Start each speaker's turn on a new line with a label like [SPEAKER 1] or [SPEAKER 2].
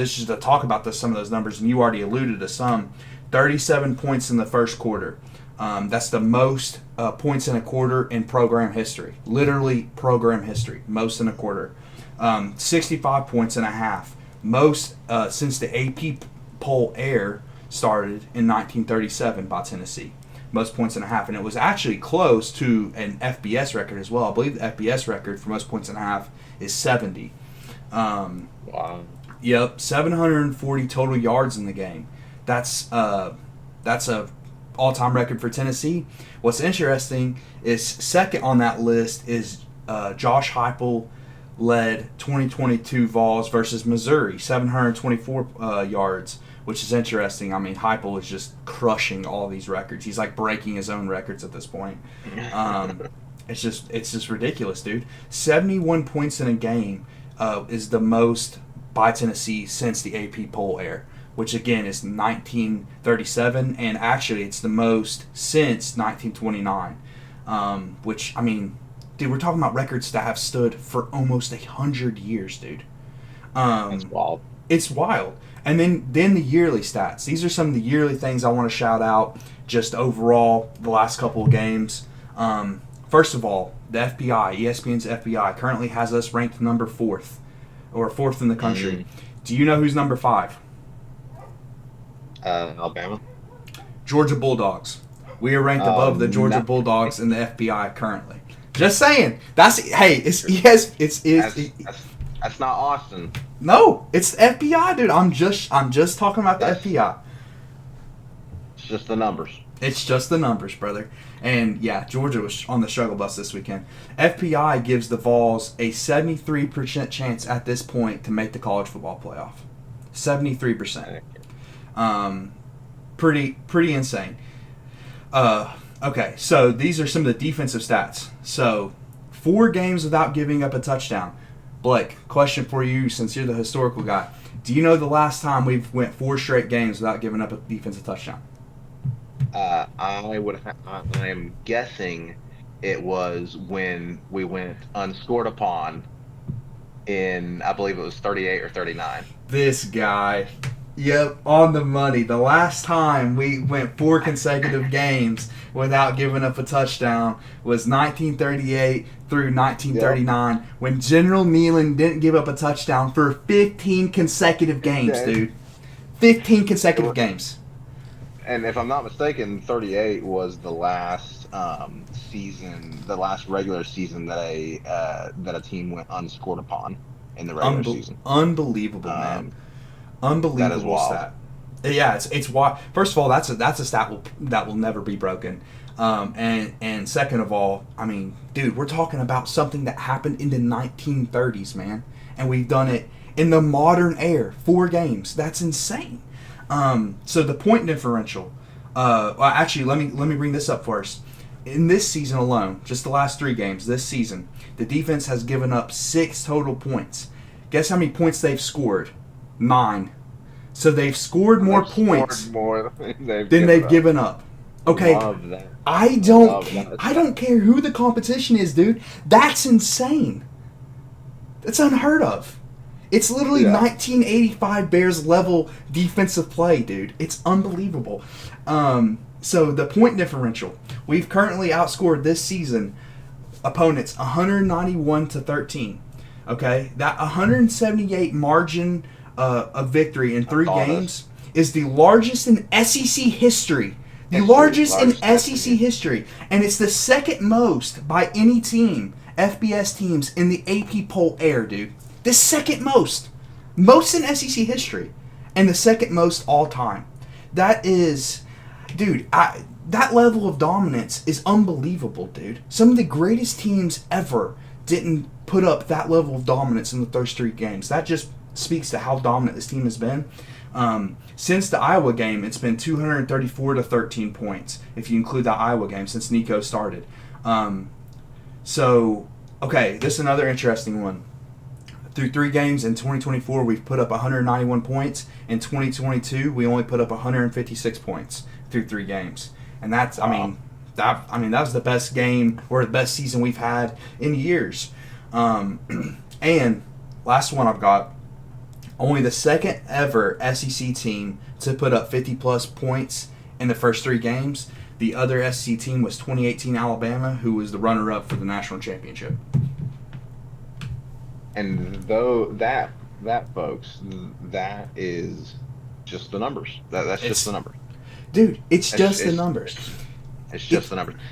[SPEAKER 1] just to talk about some of those numbers, and you already alluded to some. 37 points in the first quarter. That's the most points in a quarter in program history. Literally program history. Most in a quarter. 65 points in a half. Most since the AP poll air started in 1937 by Tennessee. Most points in a half. And it was actually close to an FBS record as well. I believe the FBS record for most points in a half is 70.
[SPEAKER 2] Wow.
[SPEAKER 1] Yep, 740 total yards in the game. That's a all-time record for Tennessee. What's interesting is second on that list is Josh Heupel led 2022 Vols versus Missouri, 724 yards, which is interesting. I mean, Heupel is just crushing all these records. He's like breaking his own records at this point. It's just ridiculous, dude. 71 points in a game is the most by Tennessee since the AP poll air, which again is 1937, and actually it's the most since 1929. Which, I mean, dude, we're talking about records that have stood for almost 100 years, dude.
[SPEAKER 2] That's wild.
[SPEAKER 1] It's wild. And then the yearly stats. These are some of the yearly things I want to shout out. Just overall, the last couple of games. First of all, the FBI, ESPN's FBI, currently has us ranked number 4th, or 4th in the country. Do you know who's number 5?
[SPEAKER 2] Alabama.
[SPEAKER 1] Georgia Bulldogs. We are ranked above the Georgia Bulldogs in the FBI currently. Just saying. That's
[SPEAKER 2] not Austin.
[SPEAKER 1] No, it's the FBI, dude. I'm just talking about the FBI.
[SPEAKER 2] It's just the numbers.
[SPEAKER 1] It's just the numbers, brother. And yeah, Georgia was on the struggle bus this weekend. FPI gives the Vols a 73% chance at this point to make the college football playoff. 73%. Pretty insane. Okay, so these are some of the defensive stats. So 4 games without giving up a touchdown. Blake, question for you since you're the historical guy. Do you know the last time we've went 4 straight games without giving up a defensive touchdown?
[SPEAKER 2] I am guessing it was when we went unscored upon in, I believe it was 38 or 39.
[SPEAKER 1] This guy. Yep, on the money. The last time we went 4 consecutive games without giving up a touchdown was 1938 through 1939 when General Neyland didn't give up a touchdown for 15 consecutive games, dude. 15 consecutive games.
[SPEAKER 2] And if I'm not mistaken, 38 was the last season, the last regular season that a team went unscored upon in the regular season.
[SPEAKER 1] Unbelievable, man. Unbelievable stat. Yeah, it's why. First of all, that's a stat that will never be broken. And second of all, I mean, dude, we're talking about something that happened in the 1930s, man, and we've done it in the modern era. 4 games. That's insane. So the point differential. Well, actually, let me bring this up first. In this season alone, just the last 3 games this season, the defense has given up 6 total points. Guess how many points they've scored? 9. So they've scored more points than they've given up. Okay, I don't care who the competition is, dude. That's insane. That's unheard of. It's literally 1985 Bears level defensive play, dude. It's unbelievable. So the point differential, we've currently outscored this season opponents 191-13. Okay, that 178 margin of victory in 3 games is the largest in SEC history. The largest in SEC history. And it's the second most by any team, FBS teams, in the AP poll air, dude. The second most. Most in SEC history. And the second most all time. That is, dude, that level of dominance is unbelievable, dude. Some of the greatest teams ever didn't put up that level of dominance in the first 3 games. That just speaks to how dominant this team has been. Since the Iowa game, it's been 234-13 points, if you include the Iowa game, since Nico started. So, okay, this is another interesting one. Through 3 games in 2024, we've put up 191 points. In 2022, we only put up 156 points through 3 games. And that's, that was the best game or the best season we've had in years. And last one I've got, Only the second ever SEC team to put up 50 plus points in the first 3 games. The other SEC team was 2018 Alabama, who was the runner-up for the national championship.
[SPEAKER 2] And though that folks, that is just the numbers. That's just the numbers.
[SPEAKER 1] Dude, it's
[SPEAKER 2] It's,
[SPEAKER 1] just the
[SPEAKER 2] it's,
[SPEAKER 1] numbers.
[SPEAKER 2] it's just the numbers.